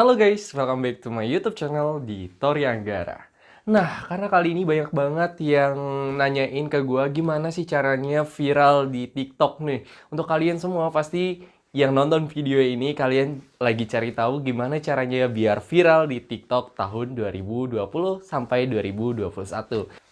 Halo guys, welcome back to my YouTube channel di Tori Anggara. Nah, karena kali ini banyak banget yang nanyain ke gua gimana sih caranya viral di TikTok nih. Untuk kalian semua pasti yang nonton video ini kalian lagi cari tahu gimana caranya biar viral di TikTok tahun 2020 sampai 2021.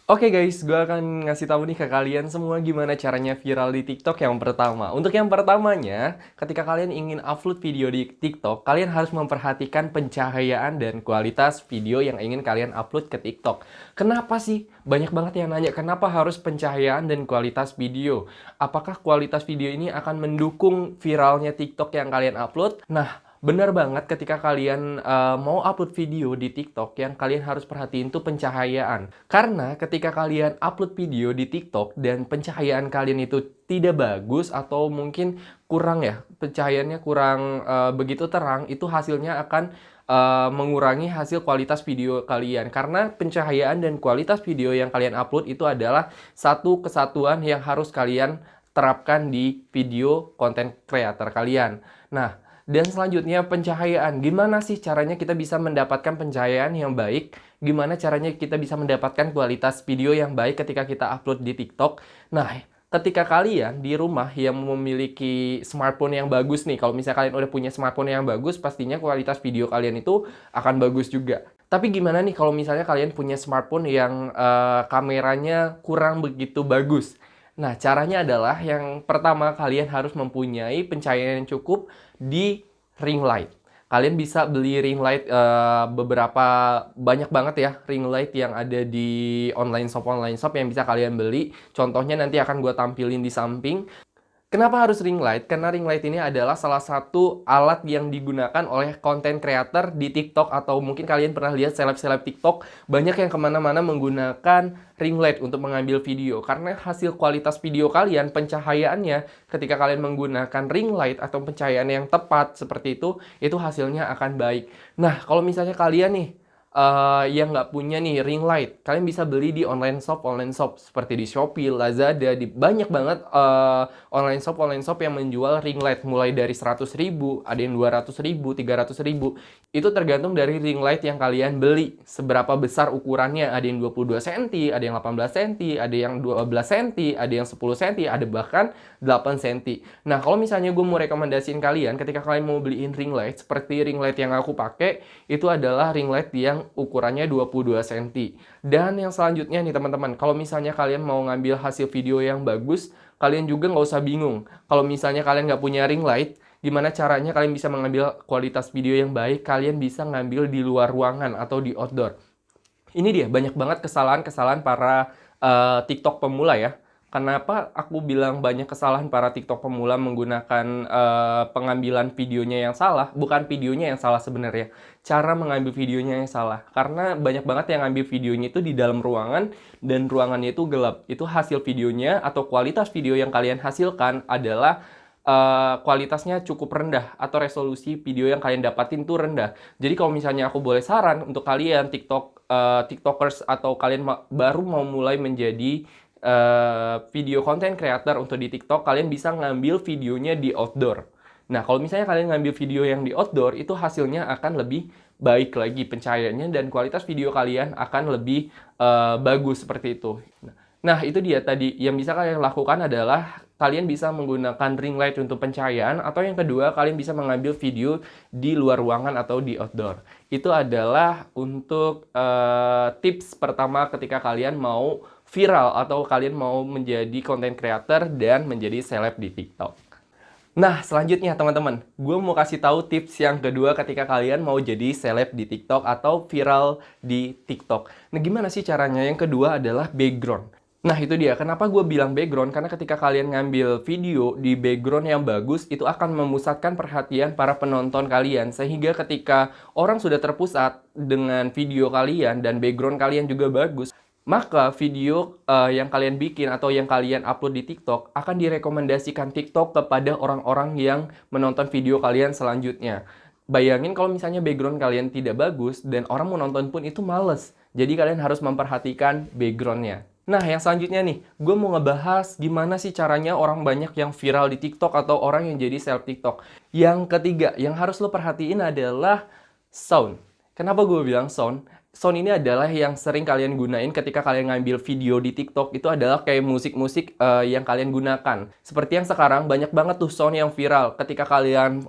Oke guys, gue akan ngasih tahu nih ke kalian semua gimana caranya viral di TikTok yang pertama. Untuk yang pertamanya, ketika kalian ingin upload video di TikTok, kalian harus memperhatikan pencahayaan dan kualitas video yang ingin kalian upload ke TikTok. Kenapa sih? Banyak banget yang nanya, kenapa harus pencahayaan dan kualitas video? Apakah kualitas video ini akan mendukung viralnya TikTok yang kalian upload? Nah, benar banget ketika kalian mau upload video di TikTok, yang kalian harus perhatiin tuh pencahayaan. Karena ketika kalian upload video di TikTok dan pencahayaan kalian itu tidak bagus atau mungkin kurang ya, pencahayaannya kurang begitu terang, itu hasilnya akan mengurangi hasil kualitas video kalian. Karena pencahayaan dan kualitas video yang kalian upload itu adalah satu kesatuan yang harus kalian terapkan di video konten kreator kalian. Nah, dan selanjutnya pencahayaan. Gimana sih caranya kita bisa mendapatkan pencahayaan yang baik? Gimana caranya kita bisa mendapatkan kualitas video yang baik ketika kita upload di TikTok? Nah, ketika kalian di rumah yang memiliki smartphone yang bagus nih, kalau misalnya kalian udah punya smartphone yang bagus, pastinya kualitas video kalian itu akan bagus juga. Tapi gimana nih kalau misalnya kalian punya smartphone yang kameranya kurang begitu bagus? Nah, caranya adalah yang pertama kalian harus mempunyai pencahayaan yang cukup di ring light. Kalian bisa beli ring light beberapa banyak banget ya ring light yang ada di online shop yang bisa kalian beli. Contohnya nanti akan gue tampilin di samping. Kenapa harus ring light? Karena ring light ini adalah salah satu alat yang digunakan oleh konten creator di TikTok, atau mungkin kalian pernah lihat seleb-seleb TikTok banyak yang kemana-mana menggunakan ring light untuk mengambil video. Karena hasil kualitas video kalian, pencahayaannya ketika kalian menggunakan ring light atau pencahayaan yang tepat seperti itu hasilnya akan baik. Nah, kalau misalnya kalian nih yang nggak punya nih ring light, kalian bisa beli di online shop seperti di Shopee, Lazada, di banyak banget online shop yang menjual ring light mulai dari 100.000, ada yang 200.000, 300.000. Itu tergantung dari ring light yang kalian beli, seberapa besar ukurannya. Ada yang 22 cm, ada yang 18 cm, ada yang 12 cm, ada yang 10 cm, ada bahkan 8 cm. Nah, kalau misalnya gue mau rekomendasiin kalian ketika kalian mau beliin ring light, seperti ring light yang aku pakai, itu adalah ring light yang ukurannya 22 cm. Dan yang selanjutnya nih teman-teman, kalau misalnya kalian mau ngambil hasil video yang bagus, kalian juga nggak usah bingung. Kalau misalnya kalian nggak punya ring light, gimana caranya kalian bisa mengambil kualitas video yang baik? Kalian bisa ngambil di luar ruangan atau di outdoor. Ini dia, banyak banget kesalahan-kesalahan para TikTok pemula ya. Kenapa aku bilang banyak kesalahan para TikTok pemula menggunakan pengambilan videonya yang salah? Bukan videonya yang salah sebenarnya, cara mengambil videonya yang salah. Karena banyak banget yang ngambil videonya itu di dalam ruangan dan ruangannya itu gelap. Itu hasil videonya atau kualitas video yang kalian hasilkan adalah kualitasnya cukup rendah, atau resolusi video yang kalian dapatin tuh rendah. Jadi kalau misalnya aku boleh saran untuk kalian TikTokers, atau kalian baru mau mulai menjadi video content creator untuk di TikTok, kalian bisa ngambil videonya di outdoor. Nah, kalau misalnya kalian ngambil video yang di outdoor, itu hasilnya akan lebih baik lagi pencahayaannya, dan kualitas video kalian akan lebih bagus seperti itu. Nah, itu dia tadi. Yang bisa kalian lakukan adalah kalian bisa menggunakan ring light untuk pencahayaan, atau yang kedua, kalian bisa mengambil video di luar ruangan atau di outdoor. Itu adalah untuk tips pertama ketika kalian mau viral atau kalian mau menjadi content creator dan menjadi seleb di TikTok. Nah, selanjutnya teman-teman, gue mau kasih tahu tips yang kedua ketika kalian mau jadi seleb di TikTok atau viral di TikTok. Nah, gimana sih caranya? Yang kedua adalah background. Nah, itu dia. Kenapa gue bilang background? Karena ketika kalian ngambil video di background yang bagus, itu akan memusatkan perhatian para penonton kalian. Sehingga ketika orang sudah terpusat dengan video kalian dan background kalian juga bagus, maka video yang kalian bikin atau yang kalian upload di TikTok akan direkomendasikan TikTok kepada orang-orang yang menonton video kalian selanjutnya. Bayangin kalau misalnya background kalian tidak bagus dan orang mau nonton pun itu males. Jadi kalian harus memperhatikan backgroundnya. Nah, yang selanjutnya nih, gue mau ngebahas gimana sih caranya orang banyak yang viral di TikTok atau orang yang jadi seleb TikTok. Yang ketiga, yang harus lo perhatiin adalah Sound. Kenapa gue bilang sound? Sound ini adalah yang sering kalian gunain ketika kalian ngambil video di TikTok. Itu adalah kayak musik-musik yang kalian gunakan. Seperti yang sekarang banyak banget tuh sound yang viral. Ketika kalian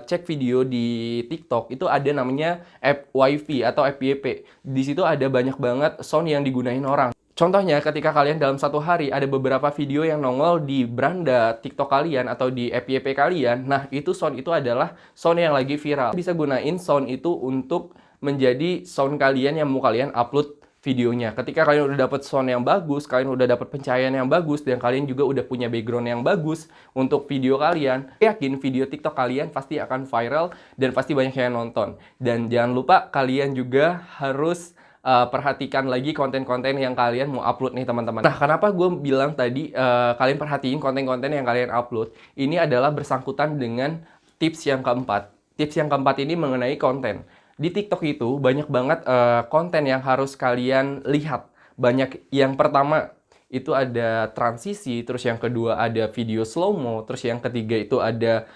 cek video di TikTok, itu ada namanya app WiFi atau FYP. Di situ ada banyak banget sound yang digunain orang. Contohnya ketika kalian dalam satu hari ada beberapa video yang nongol di beranda TikTok kalian atau di FYP kalian. Nah, itu sound itu adalah sound yang lagi viral. Bisa gunain sound itu untuk menjadi sound kalian yang mau kalian upload videonya. Ketika kalian udah dapet sound yang bagus, kalian udah dapet pencahayaan yang bagus, dan kalian juga udah punya background yang bagus untuk video kalian, yakin video TikTok kalian pasti akan viral dan pasti banyak yang nonton. Dan jangan lupa kalian juga harus perhatikan lagi konten-konten yang kalian mau upload nih teman-teman. Nah, kenapa gue bilang tadi kalian perhatiin konten-konten yang kalian upload? Ini adalah bersangkutan dengan tips yang keempat. Tips yang keempat ini mengenai konten. Di TikTok itu banyak banget konten yang harus kalian lihat. Banyak, yang pertama itu ada transisi, terus yang kedua ada video slow-mo, terus yang ketiga itu ada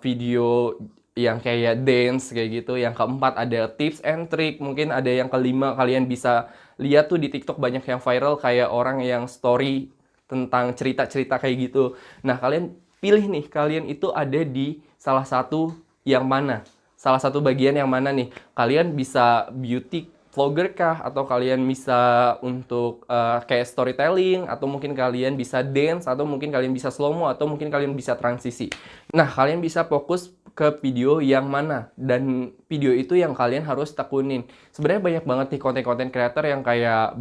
video yang kayak dance kayak gitu. Yang keempat ada tips and trick. Mungkin ada yang kelima, kalian bisa lihat tuh di TikTok banyak yang viral kayak orang yang story tentang cerita-cerita kayak gitu. Nah, kalian pilih nih, kalian itu ada di salah satu yang mana? Salah satu bagian yang mana nih? Kalian bisa beauty vlogger kah? Atau kalian bisa untuk kayak storytelling? Atau mungkin kalian bisa dance? Atau mungkin kalian bisa slow-mo? Atau mungkin kalian bisa transisi? Nah, kalian bisa fokus ke video yang mana, dan video itu yang kalian harus tekunin. Sebenarnya banyak banget nih konten-konten creator yang kayak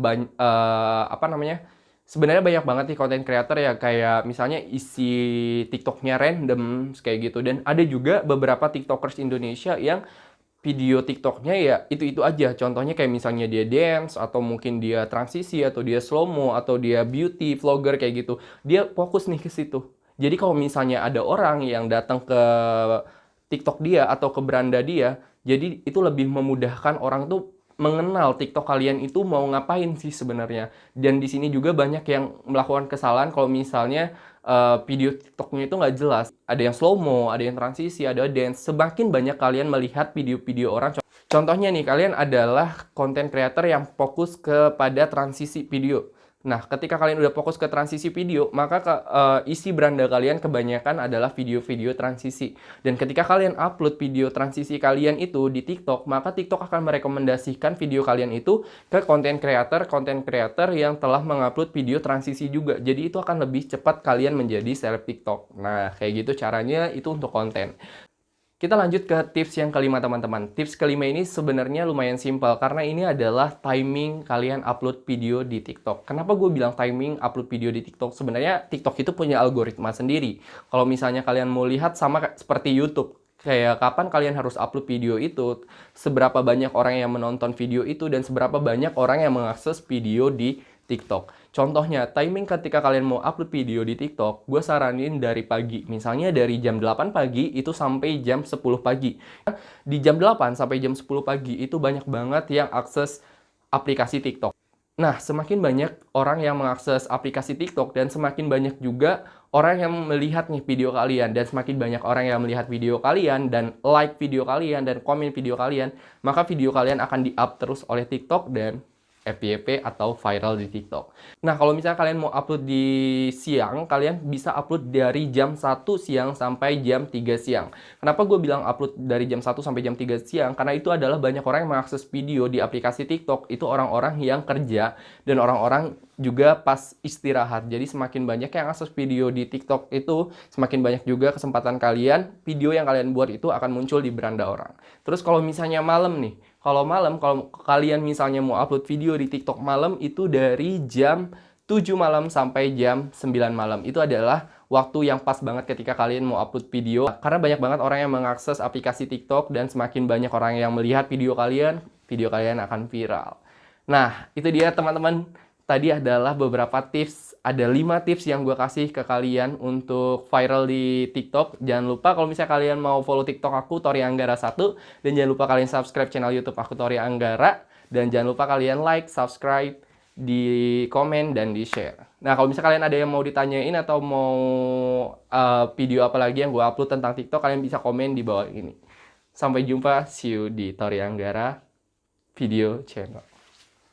apa namanya? Sebenarnya banyak banget nih konten creator ya, kayak misalnya isi TikToknya random kayak gitu, dan ada juga beberapa TikTokers Indonesia yang video TikToknya ya itu-itu aja. Contohnya kayak misalnya dia dance, atau mungkin dia transisi, atau dia slow-mo, atau dia beauty vlogger kayak gitu. Dia fokus nih ke situ. Jadi kalau misalnya ada orang yang datang ke TikTok dia atau ke beranda dia, jadi itu lebih memudahkan orang tuh mengenal TikTok kalian itu mau ngapain sih sebenarnya. Dan di sini juga banyak yang melakukan kesalahan kalau misalnya video TikToknya itu nggak jelas. Ada yang slow-mo, ada yang transisi, ada dance. Semakin banyak kalian melihat video-video orang, contohnya nih, kalian adalah content creator yang fokus kepada transisi video. Nah, ketika kalian udah fokus ke transisi video, maka isi beranda kalian kebanyakan adalah video-video transisi. Dan ketika kalian upload video transisi kalian itu di TikTok, maka TikTok akan merekomendasikan video kalian itu ke content creator yang telah mengupload video transisi juga. Jadi itu akan lebih cepat kalian menjadi seleb TikTok. Nah, kayak gitu caranya itu untuk konten. Kita lanjut ke tips yang kelima teman-teman. Tips kelima ini sebenarnya lumayan simpel karena ini adalah timing kalian upload video di TikTok. Kenapa gue bilang timing upload video di TikTok? Sebenarnya TikTok itu punya algoritma sendiri. Kalau misalnya kalian mau lihat sama seperti YouTube, kayak kapan kalian harus upload video itu, seberapa banyak orang yang menonton video itu, dan seberapa banyak orang yang mengakses video di TikTok. Contohnya, timing ketika kalian mau upload video di TikTok, gue saranin dari pagi. Misalnya dari jam 8 pagi itu sampai jam 10 pagi. Di jam 8 sampai jam 10 pagi itu banyak banget yang akses aplikasi TikTok. Nah, semakin banyak orang yang mengakses aplikasi TikTok, dan semakin banyak juga orang yang melihat nih video kalian, dan semakin banyak orang yang melihat video kalian, dan like video kalian, dan komen video kalian, maka video kalian akan di-up terus oleh TikTok dan FYP atau viral di TikTok. Nah, kalau misalnya kalian mau upload di siang, kalian bisa upload dari jam 1 siang sampai jam 3 siang. Kenapa gue bilang upload dari jam 1 sampai jam 3 siang? Karena itu adalah banyak orang yang mengakses video di aplikasi TikTok. Itu orang-orang yang kerja dan orang-orang juga pas istirahat. Jadi semakin banyak yang akses video di TikTok itu, semakin banyak juga kesempatan kalian, video yang kalian buat itu akan muncul di beranda orang. Terus kalau misalnya malam nih, kalau kalian misalnya mau upload video di TikTok malam, itu dari jam 7 malam sampai jam 9 malam. Itu adalah waktu yang pas banget ketika kalian mau upload video. Karena banyak banget orang yang mengakses aplikasi TikTok, dan semakin banyak orang yang melihat video kalian akan viral. Nah, itu dia teman-teman. Tadi adalah beberapa tips. Ada 5 tips yang gue kasih ke kalian untuk viral di TikTok. Jangan lupa kalau misalnya kalian mau follow TikTok aku, Tori Anggara 1. Dan jangan lupa kalian subscribe channel YouTube aku, Tori Anggara. Dan jangan lupa kalian like, subscribe, di komen, dan di share. Nah, kalau misalnya kalian ada yang mau ditanyain atau mau video apa lagi yang gue upload tentang TikTok, kalian bisa komen di bawah ini. Sampai jumpa, see you di Tori Anggara Video Channel.